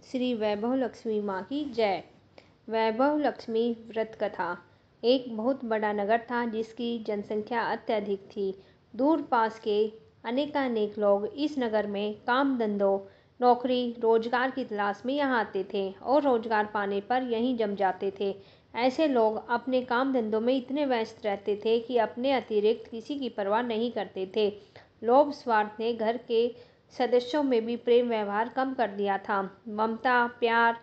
श्री वैभव लक्ष्मी माँ की जय। वैभव लक्ष्मी व्रत कथा। एक बहुत बड़ा नगर था जिसकी जनसंख्या अत्यधिक थी। दूर पास के अनेकानेक लोग इस नगर में काम धंधों, नौकरी, रोजगार की तलाश में यहाँ आते थे और रोजगार पाने पर यहीं जम जाते थे। ऐसे लोग अपने काम धंधों में इतने व्यस्त रहते थे कि अपने अतिरिक्त किसी की परवाह नहीं करते थे। लोभ स्वार्थ ने घर के सदस्यों में भी प्रेम व्यवहार कम कर दिया था। ममता, प्यार,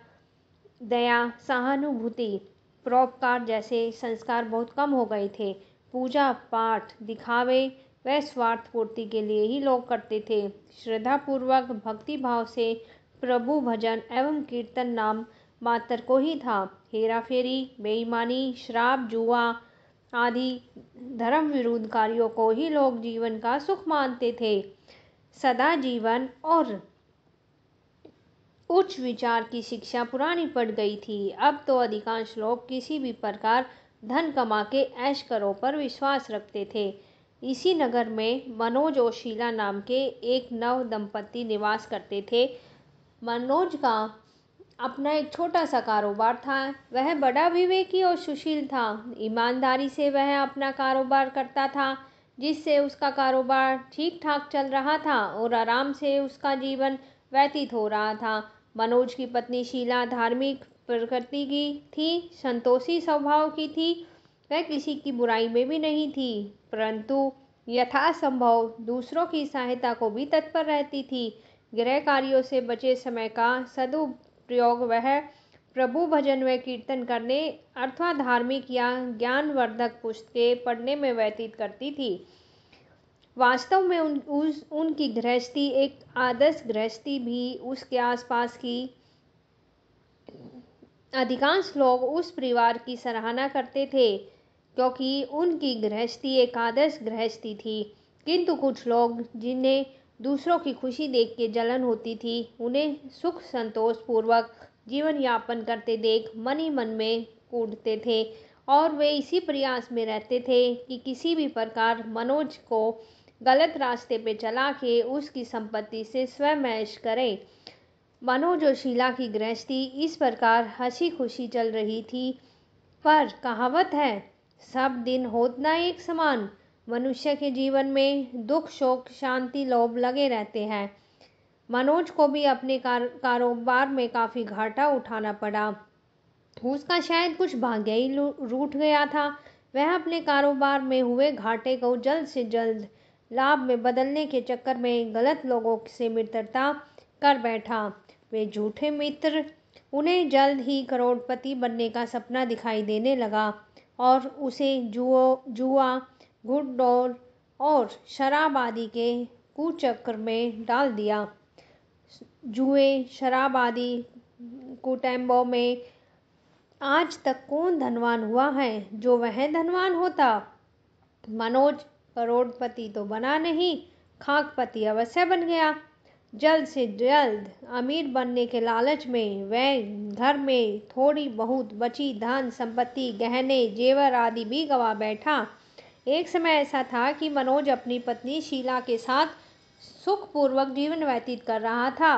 दया, सहानुभूति, परोपकार जैसे संस्कार बहुत कम हो गए थे। पूजा पाठ दिखावे व स्वार्थ पूर्ति के लिए ही लोग करते थे। श्रद्धापूर्वक भक्ति भाव से प्रभु भजन एवं कीर्तन नाम मात्र को ही था। हेरा फेरी, बेईमानी, शराब, जुआ आदि धर्म विरुद्ध कार्यों को ही लोग जीवन का सुख मानते थे। सदा जीवन और उच्च विचार की शिक्षा पुरानी पड़ गई थी। अब तो अधिकांश लोग किसी भी प्रकार धन कमा के ऐश करो पर विश्वास रखते थे। इसी नगर में मनोज और शीला नाम के एक नव दंपति निवास करते थे। मनोज का अपना एक छोटा सा कारोबार था। वह बड़ा विवेकी और सुशील था। ईमानदारी से वह अपना कारोबार करता था, जिससे उसका कारोबार ठीक ठाक चल रहा था और आराम से उसका जीवन व्यतीत हो रहा था। मनोज की पत्नी शीला धार्मिक प्रकृति की थी, संतोषी स्वभाव की थी। वह किसी की बुराई में भी नहीं थी, परंतु यथासंभव दूसरों की सहायता को भी तत्पर रहती थी। गृह कार्यों से बचे समय का सदुपयोग वह प्रभु भजन व कीर्तन करने अथवा धार्मिक या ज्ञानवर्धक पुस्तकें पढ़ने में व्यतीत करती थी। वास्तव में उनकी गृहस्थी एक आदर्श गृहस्थी भी उसके आसपास की अधिकांश लोग उस परिवार की सराहना करते थे, क्योंकि उनकी गृहस्थी एक आदर्श गृहस्थी थी। किंतु कुछ लोग जिन्हें दूसरों की खुशी देख के जलन होती थी, उन्हें सुख संतोष पूर्वक जीवन यापन करते देख मन ही मन में कूटते थे और वे इसी प्रयास में रहते थे कि किसी भी प्रकार मनोज को गलत रास्ते पे चला के उसकी संपत्ति से स्वयं ऐश करें। मनोज और शीला की गृहस्थी इस प्रकार हंसी खुशी चल रही थी, पर कहावत है, सब दिन होत ना एक समान। मनुष्य के जीवन में दुख, शोक, शांति, लोभ लगे रहते हैं। मनोज को भी अपने कारोबार में काफी घाटा उठाना पड़ा। उसका शायद कुछ भाग्य ही रूठ गया था। वह अपने कारोबार में हुए घाटे को जल्द से जल्द लाभ में बदलने के चक्कर में गलत लोगों से मित्रता कर बैठा। वे झूठे मित्र उन्हें जल्द ही करोड़पति बनने का सपना दिखाई देने लगा और उसे जुआ, घुड़दौड़ और शराब आदि के कुचक्र में डाल दिया। जुए, शराब आदि कुटैम्बों में आज तक कौन धनवान हुआ है जो वह धनवान होता। मनोज करोड़पति तो बना नहीं, खाकपति अवश्य बन गया। जल्द से जल्द अमीर बनने के लालच में वह घर में थोड़ी बहुत बची धन संपत्ति, गहने, जेवर आदि भी गवा बैठा। एक समय ऐसा था कि मनोज अपनी पत्नी शीला के साथ सुखपूर्वक जीवन व्यतीत कर रहा था।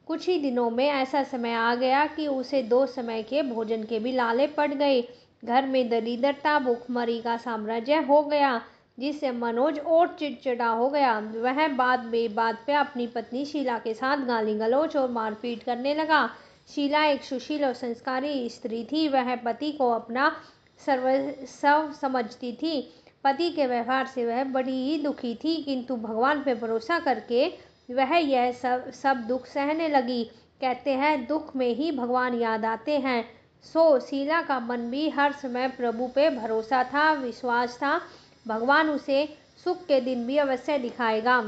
कुछ ही दिनों में ऐसा समय आ गया कि उसे 2 समय के भोजन के भी लाले पड़ गए। घर में दरिद्रता, भूखमरी का साम्राज्य हो गया, जिससे मनोज और चिड़चिड़ा हो गया। वह बात बेबात पे अपनी पत्नी शीला के साथ गाली गलौज और मारपीट करने लगा। शीला एक सुशील और संस्कारी स्त्री थी। वह पति को अपना सर्वस्व समझती थी। पति के व्यवहार से वह बड़ी ही दुखी थी, किंतु भगवान पे भरोसा करके वह यह सब दुख सहने लगी। कहते हैं, दुख में ही भगवान याद आते हैं। सो शीला का मन भी हर समय प्रभु पे भरोसा था, विश्वास था, भगवान उसे सुख के दिन भी अवश्य दिखाएगा।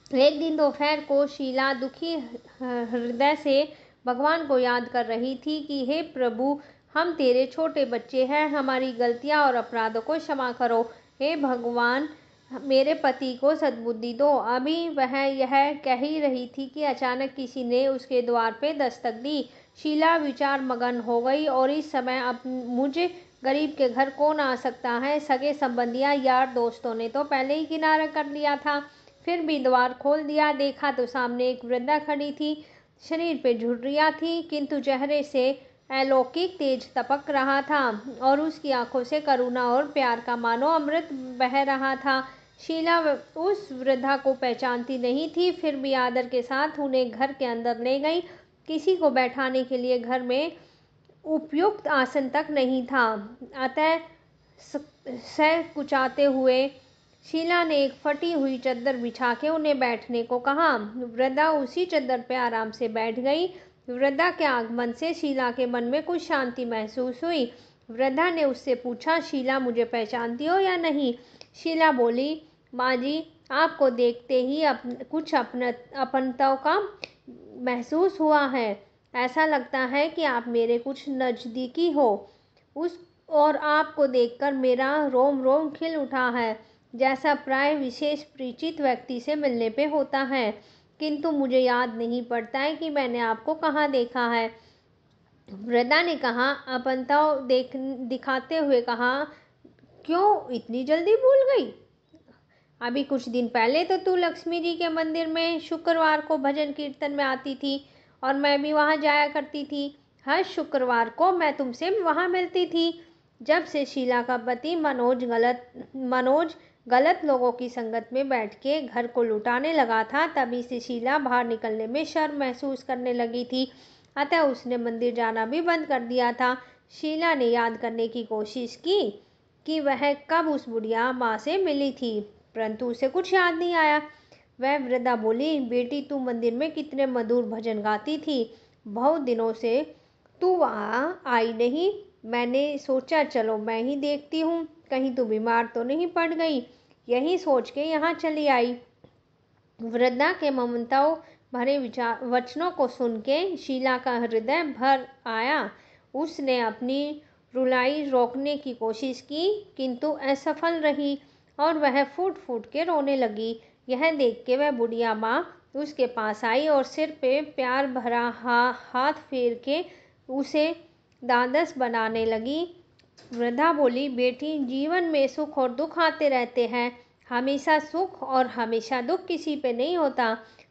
एक दिन दोपहर को शीला दुखी हृदय से भगवान को याद कर रही थी कि हे प्रभु, हम तेरे छोटे बच्चे हैं, हमारी गलतियां और अपराधों को क्षमा करो। हे भगवान, मेरे पति को सद्बुद्धि दो। अभी वह यह कह ही रही थी कि अचानक किसी ने उसके द्वार पे दस्तक दी। शीला विचार मगन हो गई और इस समय अब मुझे गरीब के घर कौन आ सकता है। सगे संबंधियां, यार दोस्तों ने तो पहले ही किनारा कर लिया था, फिर भी द्वार खोल दिया। देखा तो सामने एक वृद्धा खड़ी थी। शरीर पे झुर्रियाँ थी, किंतु चेहरे से अलौकिक तेज टपक रहा था और उसकी आंखों से करुणा और प्यार का मानो अमृत बह रहा था। शीला उस वृद्धा को पहचानती नहीं थी, फिर भी आदर के साथ उन्हें घर के अंदर ले गई। किसी को बैठाने के लिए घर में उपयुक्त आसन तक नहीं था, अतः कुचाते हुए शीला ने एक फटी हुई चद्दर बिछा के उन्हें बैठने को कहा। वृद्धा उसी चद्दर पे आराम से बैठ गई। वृद्धा के आगमन से शीला के मन में कुछ शांति महसूस हुई। वृद्धा ने उससे पूछा, शीला मुझे पहचानती हो या नहीं? शीला बोली, माँ जी, आपको देखते ही कुछ अपनत्व का महसूस हुआ है। ऐसा लगता है कि आप मेरे कुछ नज़दीकी हो। और आपको देखकर मेरा रोम रोम खिल उठा है, जैसा प्राय विशेष परिचित व्यक्ति से मिलने पे होता है, किंतु मुझे याद नहीं पड़ता है कि मैंने आपको कहाँ देखा है। वृद्धा ने कहा, अपनत्व दिखाते हुए कहा, क्यों इतनी जल्दी भूल गई? अभी कुछ दिन पहले तो तू लक्ष्मी जी के मंदिर में शुक्रवार को भजन कीर्तन में आती थी और मैं भी वहाँ जाया करती थी। हर शुक्रवार को मैं तुमसे वहाँ मिलती थी। जब से शीला का पति मनोज गलत लोगों की संगत में बैठ के घर को लुटाने लगा था, तभी से शीला बाहर निकलने में शर्म महसूस करने लगी थी, अतः उसने मंदिर जाना भी बंद कर दिया था। शीला ने याद करने की कोशिश की कि वह कब उस बुढ़िया माँ से मिली थी, परंतु उसे कुछ याद नहीं आया। वह वृद्धा बोली, बेटी, तू मंदिर में कितने मधुर भजन गाती थी। बहुत दिनों से तू वहाँ आई नहीं। मैंने सोचा चलो मैं ही देखती हूँ, कहीं तू बीमार तो नहीं पड़ गई। यही सोच के यहाँ चली आई। वृद्धा के ममता भरे वचनों को सुन के शीला का हृदय भर आया। उसने अपनी रुलाई रोकने की कोशिश की, किंतु असफल रही और वह फूट फूट के रोने लगी। यह देख के वह बुढ़िया माँ उसके पास आई और सिर पे प्यार भरा हाथ फेर के उसे ढांढस बनाने लगी। वृद्धा बोली, बेटी, जीवन में सुख और दुख आते रहते हैं। हमेशा सुख और हमेशा दुख किसी पे नहीं होता,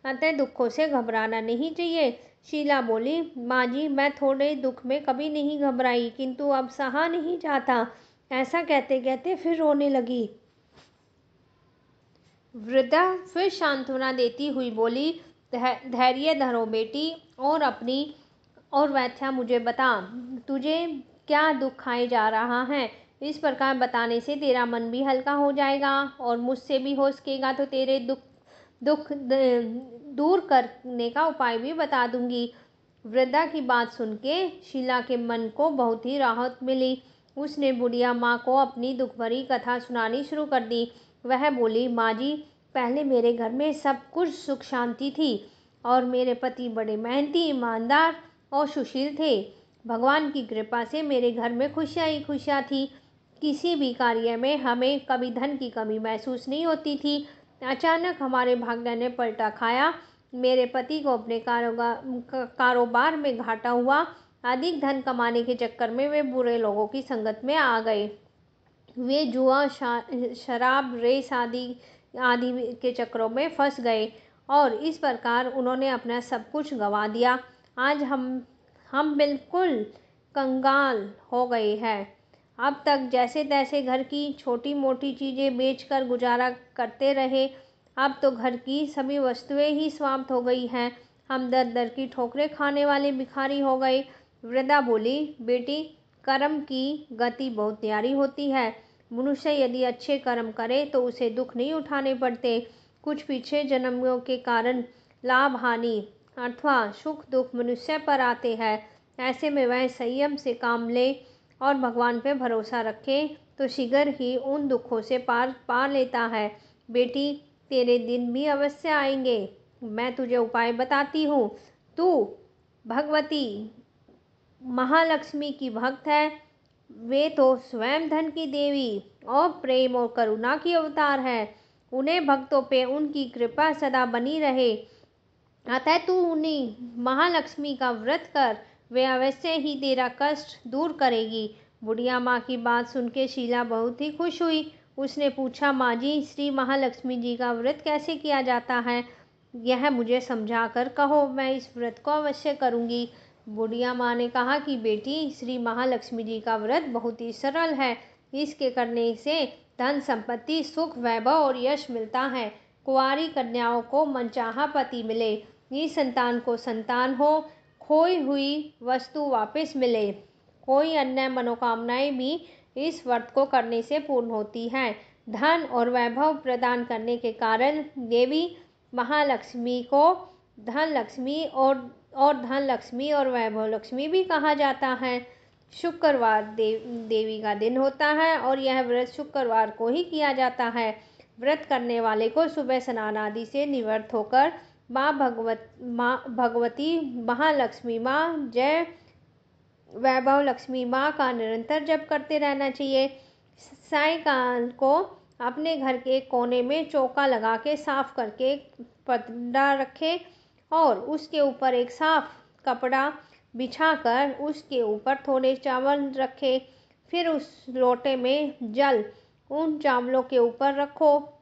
अतः दुखों से घबराना नहीं चाहिए। शीला बोली, माँ जी, मैं थोड़े दुख में कभी नहीं घबराई, किंतु अब सहा नहीं जाता। ऐसा कहते कहते फिर रोने लगी। वृद्धा फिर सांत्वना देती हुई बोली, धैर्य धरो बेटी और व्यथा मुझे बता। तुझे क्या दुख खाए जा रहा है? इस प्रकार बताने से तेरा मन भी हल्का हो जाएगा और मुझसे भी हो सकेगा तो तेरे दुख दूर करने का उपाय भी बता दूंगी। वृद्धा की बात सुन के शीला के मन को बहुत ही राहत मिली। उसने बुढ़िया माँ को अपनी दुख भरी कथा सुनानी शुरू कर दी। वह बोली, माँ जी, पहले मेरे घर में सब कुछ सुख शांति थी और मेरे पति बड़े मेहनती, ईमानदार और सुशील थे। भगवान की कृपा से मेरे घर में खुशियाँ ही खुशियाँ थी। किसी भी कार्य में हमें कभी धन की कमी महसूस नहीं होती थी। अचानक हमारे भाग्य ने पलटा खाया। मेरे पति को अपने कारोबार में घाटा हुआ। अधिक धन कमाने के चक्कर में वे बुरे लोगों की संगत में आ गए। वे जुआ, शराब, रेस आदि के चक्रों में फंस गए और इस प्रकार उन्होंने अपना सब कुछ गंवा दिया। आज हम बिल्कुल कंगाल हो गए हैं। अब तक जैसे तैसे घर की छोटी मोटी चीज़ें बेचकर गुजारा करते रहे, अब तो घर की सभी वस्तुएं ही समाप्त हो गई हैं। हम दर दर की ठोकरें खाने वाले भिखारी हो गए। वृद्धा बोली, बेटी, कर्म की गति बहुत न्यारी होती है। मनुष्य यदि अच्छे कर्म करे तो उसे दुख नहीं उठाने पड़ते। कुछ पीछे जन्मों के कारण लाभ हानि अथवा सुख दुख मनुष्य पर आते हैं। ऐसे में वह संयम से काम ले और भगवान पे भरोसा रखे तो शीघ्र ही उन दुखों से पार पा लेता है। बेटी, तेरे दिन भी अवश्य आएंगे। मैं तुझे उपाय बताती हूँ। तू भगवती महालक्ष्मी की भक्त है। वे तो स्वयं धन की देवी और प्रेम और करुणा की अवतार है। उन्हें भक्तों पे उनकी कृपा सदा बनी रहे। अतः तू उन्हीं महालक्ष्मी का व्रत कर, वे अवश्य ही तेरा कष्ट दूर करेगी। बुढ़िया माँ की बात सुन के शीला बहुत ही खुश हुई। उसने पूछा, माँ जी, श्री महालक्ष्मी जी का व्रत कैसे किया जाता है? यह मुझे समझाकर कहो, मैं इस व्रत को अवश्य करूँगी। बुढ़िया माँ ने कहा कि बेटी, श्री महालक्ष्मी जी का व्रत बहुत ही सरल है। इसके करने से धन संपत्ति, सुख, वैभव और यश मिलता है। कुंवारी कन्याओं को मनचाहा पति मिले, निसंतान को संतान हो, खोई हुई वस्तु वापस मिले। कोई अन्य मनोकामनाएं भी इस व्रत को करने से पूर्ण होती हैं। धन और वैभव प्रदान करने के कारण देवी महालक्ष्मी को धन लक्ष्मी और वैभव लक्ष्मी भी कहा जाता है। शुक्रवार देवी का दिन होता है और यह व्रत शुक्रवार को ही किया जाता है। व्रत करने वाले को सुबह स्नान आदि से निवृत्त होकर माँ भगवती, महालक्ष्मी माँ, जय वैभव लक्ष्मी माँ का निरंतर जप करते रहना चाहिए। सायंकाल को अपने घर के कोने में चौका लगा के साफ करके पतड़ा रखे और उसके ऊपर एक साफ कपड़ा बिछाकर उसके ऊपर थोड़े चावल रखे। फिर उस लोटे में जल उन चावलों के ऊपर रखो।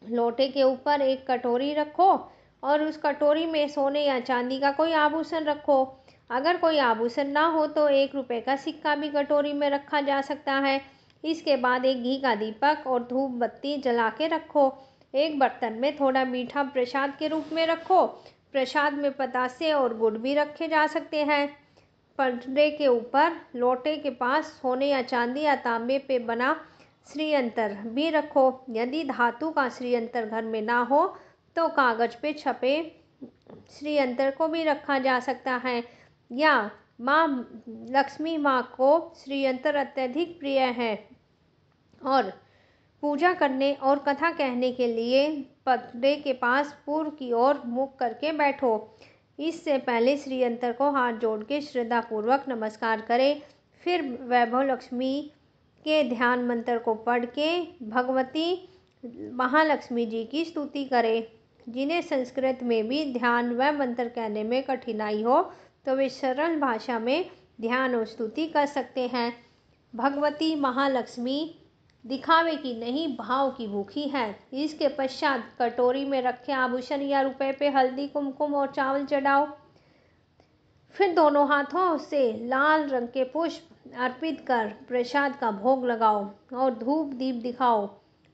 लोटे के ऊपर एक कटोरी रखो और उस कटोरी में सोने या चांदी का कोई आभूषण रखो। अगर कोई आभूषण ना हो तो 1 रुपये का सिक्का भी कटोरी में रखा जा सकता है। इसके बाद एक घी का दीपक और धूप बत्ती जला के रखो। एक बर्तन में थोड़ा मीठा प्रसाद के रूप में रखो। प्रसाद में बतासे और गुड़ भी रखे जा सकते हैं। पर्दे के ऊपर लोटे के पास सोने या चांदी या तांबे पे बना श्रीयंत्र भी रखो। यदि धातु का श्रीयंत्र घर में ना हो तो कागज पे छपे श्रीयंत्र को भी रखा जा सकता है। या माँ लक्ष्मी माँ को श्रीयंत्र अत्यधिक प्रिय है और पूजा करने और कथा कहने के लिए पर्दे के पास पूर्व की ओर मुख करके बैठो। इससे पहले श्रीयंत्र को हाथ जोड़ के श्रद्धापूर्वक नमस्कार करें। फिर वैभव लक्ष्मी के ध्यान मंत्र को पढ़ के भगवती महालक्ष्मी जी की स्तुति करें। जिन्हें संस्कृत में भी ध्यान व मंत्र कहने में कठिनाई हो तो वे सरल भाषा में ध्यान और स्तुति कर सकते हैं। भगवती महालक्ष्मी दिखावे की नहीं, भाव की भूखी है। इसके पश्चात कटोरी में रखे आभूषण या रुपए पे हल्दी, कुमकुम और चावल चढ़ाओ। फिर दोनों हाथों से लाल रंग के पुष्प अर्पित कर प्रसाद का भोग लगाओ और धूप दीप दिखाओ।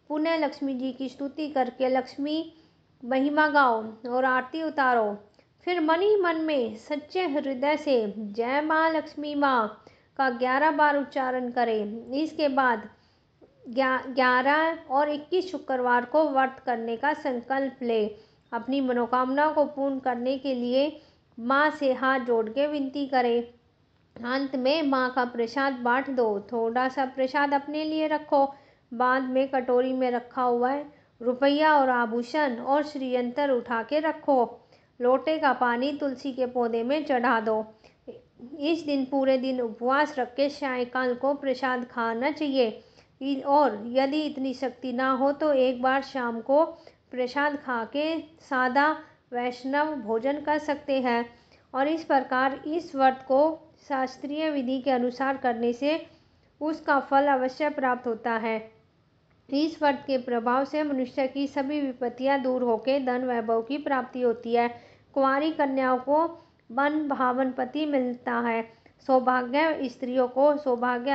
पुनः लक्ष्मी जी की स्तुति करके लक्ष्मी महिमा गाओ और आरती उतारो। फिर मन ही मन में सच्चे हृदय से जय माँ लक्ष्मी माँ का 11 बार उच्चारण करें। इसके बाद 11 और 21 शुक्रवार को व्रत करने का संकल्प ले। अपनी मनोकामना को पूर्ण करने के लिए माँ से हाथ जोड़ के विनती करें। अंत में माँ का प्रसाद बांट दो। थोड़ा सा प्रसाद अपने लिए रखो। बाद में कटोरी में रखा हुआ रुपया और आभूषण और श्रीयंत्र उठा के रखो। लोटे का पानी तुलसी के पौधे में चढ़ा दो। इस दिन पूरे दिन उपवास रख के सायंकाल को प्रसाद खाना चाहिए और यदि इतनी शक्ति ना हो तो एक बार शाम को प्रसाद खा के सादा वैष्णव भोजन कर सकते हैं। और इस प्रकार इस व्रत को शास्त्रीय विधि के अनुसार करने से उसका फल अवश्य प्राप्त होता है। इस व्रत के प्रभाव से मनुष्य की सभी विपत्तियां दूर होकर धन वैभव की प्राप्ति होती है। कुंवारी कन्याओं को मन भावन पति मिलता है। सौभाग्य स्त्रियों को सौभाग्य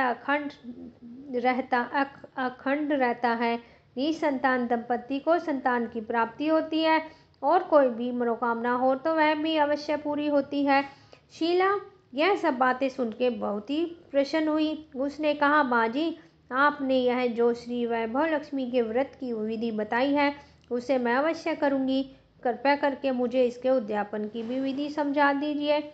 अखंड रहता है। निसंतान दंपति को संतान की प्राप्ति होती है और कोई भी मनोकामना हो तो वह भी अवश्य पूरी होती है। शीला यह सब बातें सुन के बहुत ही प्रसन्न हुई। उसने कहा, माँ जी, आपने यह जो श्री वैभव लक्ष्मी के व्रत की विधि बताई है उसे मैं अवश्य करूँगी। कृपया करके मुझे इसके उद्यापन की भी विधि समझा दीजिए।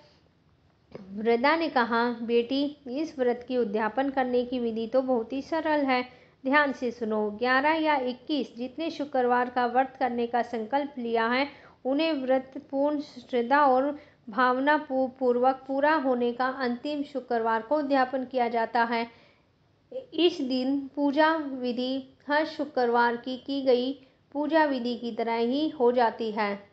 वृद्धा ने कहा, बेटी, इस व्रत की उद्यापन करने की विधि तो बहुत ही सरल है। ध्यान से सुनो। 11 या 21 जितने शुक्रवार का व्रत करने का संकल्प लिया है उन्हें व्रत पूर्ण श्रद्धा और भावना पूर्वक पूरा होने का अंतिम शुक्रवार को उद्यापन किया जाता है। इस दिन पूजा विधि हर शुक्रवार की गई पूजा विधि की तरह ही हो जाती है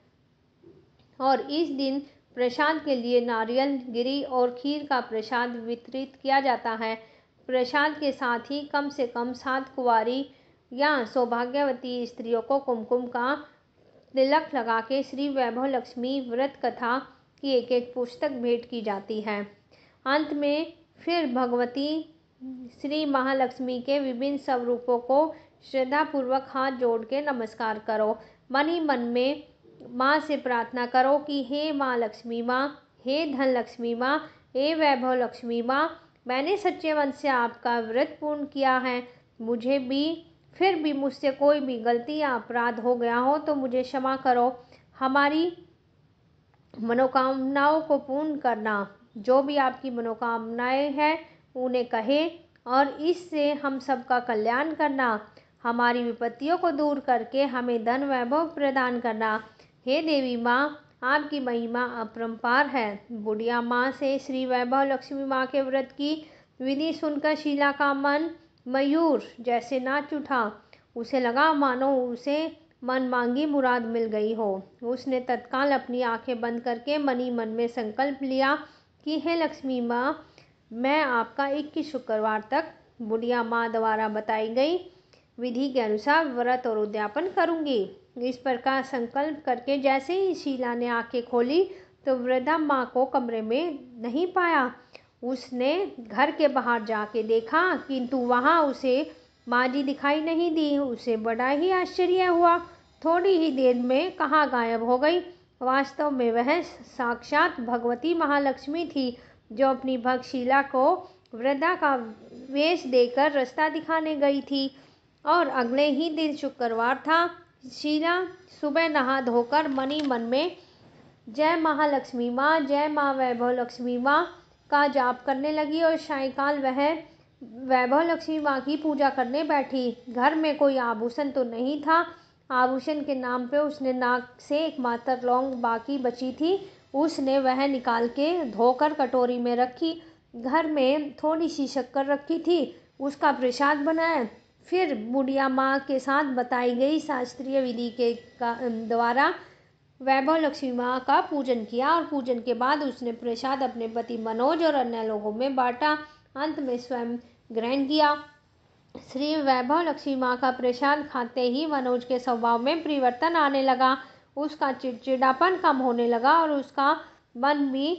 और इस दिन प्रसाद के लिए नारियल, गिरी और खीर का प्रसाद वितरित किया जाता है। प्रसाद के साथ ही कम से कम 7 कुंवारी या सौभाग्यवती स्त्रियों को कुमकुम का तिलक लगा के श्री वैभव लक्ष्मी व्रत कथा की एक एक पुस्तक भेंट की जाती है। अंत में फिर भगवती श्री महालक्ष्मी के विभिन्न स्वरूपों को श्रद्धापूर्वक हाथ जोड़ के नमस्कार करो। मन ही मन में माँ से प्रार्थना करो कि हे माँ लक्ष्मी माँ, हे धन लक्ष्मी माँ, हे वैभव लक्ष्मी माँ, मैंने सच्चे मन से आपका व्रत पूर्ण किया है। मुझे भी फिर भी मुझसे कोई भी गलती या अपराध हो गया हो तो मुझे क्षमा करो। हमारी मनोकामनाओं को पूर्ण करना। जो भी आपकी मनोकामनाएं हैं उन्हें कहे और इससे हम सबका कल्याण करना। हमारी विपत्तियों को दूर करके हमें धन वैभव प्रदान करना। हे देवी माँ, आपकी महिमा अपरंपार है। बुढ़िया माँ से श्री वैभव लक्ष्मी माँ के व्रत की विधि सुनकर शीला का मन मयूर जैसे नाच उठा। उसे लगा मानो उसे मन मांगी मुराद मिल गई हो। उसने तत्काल अपनी आंखें बंद करके मन ही मन में संकल्प लिया कि हे लक्ष्मी माँ, मैं आपका 21 शुक्रवार तक बुढ़िया माँ द्वारा बताई गई विधि के अनुसार व्रत और उद्यापन करूंगी। इस प्रकार संकल्प करके जैसे ही शीला ने आंखें खोली तो वृद्धा माँ को कमरे में नहीं पाया। उसने घर के बाहर जाके देखा किंतु वहाँ उसे माँ जी दिखाई नहीं दी। उसे बड़ा ही आश्चर्य हुआ। थोड़ी ही देर में कहाँ गायब हो गई। वास्तव में वह साक्षात भगवती महालक्ष्मी थी जो अपनी भक्त शीला को वृद्धा का वेश देकर रास्ता दिखाने गई थी। और अगले ही दिन शुक्रवार था। शीला सुबह नहा धोकर मन ही मन में जय महालक्ष्मी माँ, जय माँ वैभव लक्ष्मी माँ का जाप करने लगी और सायंकाल वह वैभव लक्ष्मी माँ की पूजा करने बैठी। घर में कोई आभूषण तो नहीं था। आभूषण के नाम पे उसने नाक से एकमात्र लौंग बाकी बची थी। उसने वह निकाल के धोकर कटोरी में रखी। घर में थोड़ी सी शक्कर रखी थी, उसका प्रसाद बनाया। फिर बुढ़िया माँ के साथ बताई गई शास्त्रीय विधि के द्वारा वैभव लक्ष्मी माँ का पूजन किया और पूजन के बाद उसने प्रसाद अपने पति मनोज और अन्य लोगों में बांटा। अंत में स्वयं ग्रहण किया। श्री वैभव लक्ष्मी माँ का प्रसाद खाते ही मनोज के स्वभाव में परिवर्तन आने लगा। उसका चिड़चिड़ापन कम होने लगा और उसका मन भी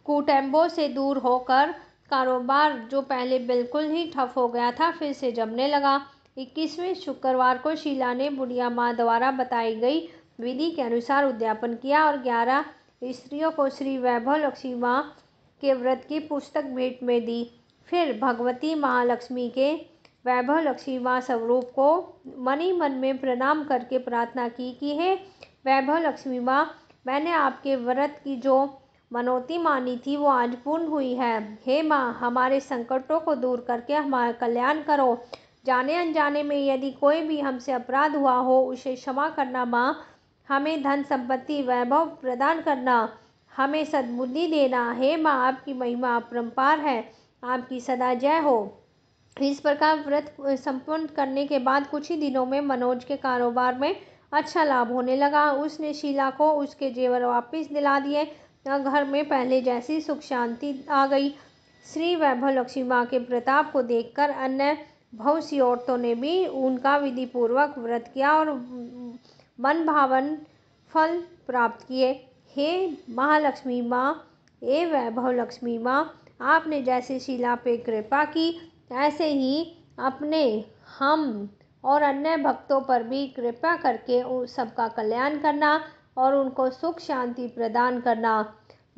कुटुंबों से दूर होकर कारोबार जो पहले बिल्कुल ही ठप हो गया था फिर से जमने लगा। 21वें शुक्रवार को शीला ने बुढ़िया माँ द्वारा बताई गई विधि के अनुसार उद्यापन किया और 11 स्त्रियों को श्री वैभव लक्ष्मी माँ के व्रत की पुस्तक भेंट में दी। फिर भगवती महालक्ष्मी के वैभव लक्ष्मी माँ स्वरूप को मन ही मन में प्रणाम करके प्रार्थना की कि हे वैभव लक्ष्मी माँ, मैंने आपके व्रत की जो मनौती मानी थी वो आज पूर्ण हुई है। हे माँ, हमारे संकटों को दूर करके हमारा कल्याण करो। जाने अनजाने में यदि कोई भी हमसे अपराध हुआ हो उसे क्षमा करना माँ। हमें धन संपत्ति वैभव प्रदान करना। हमें सद्बुद्धि देना। हे माँ, आपकी महिमा अपरंपार है। आपकी सदा जय हो। इस प्रकार व्रत संपन्न करने के बाद कुछ ही दिनों में मनोज के कारोबार में अच्छा लाभ होने लगा। उसने शीला को उसके जेवर वापस दिला दिए। घर में पहले जैसी सुख शांति आ गई। श्री वैभव लक्ष्मी माँ के प्रताप को देखकर अन्य बहुत सी औरतों ने भी उनका विधि पूर्वक व्रत किया और मन भावन फल प्राप्त किए। हे महालक्ष्मी माँ, हे वैभव लक्ष्मी माँ, आपने जैसे शीला पे कृपा की ऐसे ही अपने हम और अन्य भक्तों पर भी कृपा करके उन सबका कल्याण करना और उनको सुख शांति प्रदान करना।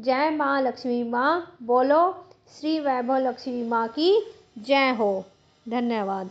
जय माँ लक्ष्मी माँ। बोलो श्री वैभव लक्ष्मी माँ की जय हो। धन्यवाद।